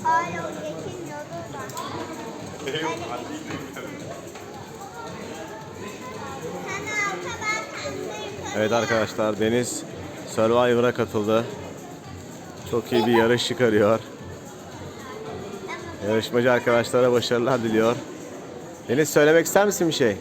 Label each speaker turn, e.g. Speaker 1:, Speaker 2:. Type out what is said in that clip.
Speaker 1: Hayır, o geçilmiyordu da. Sen alta ben yukarı.
Speaker 2: Evet arkadaşlar, Deniz Survivor'a katıldı. Çok iyi bir yarış çıkarıyor. Yarışmacı arkadaşlara başarılar diliyor. Deniz, söylemek ister misin bir şey?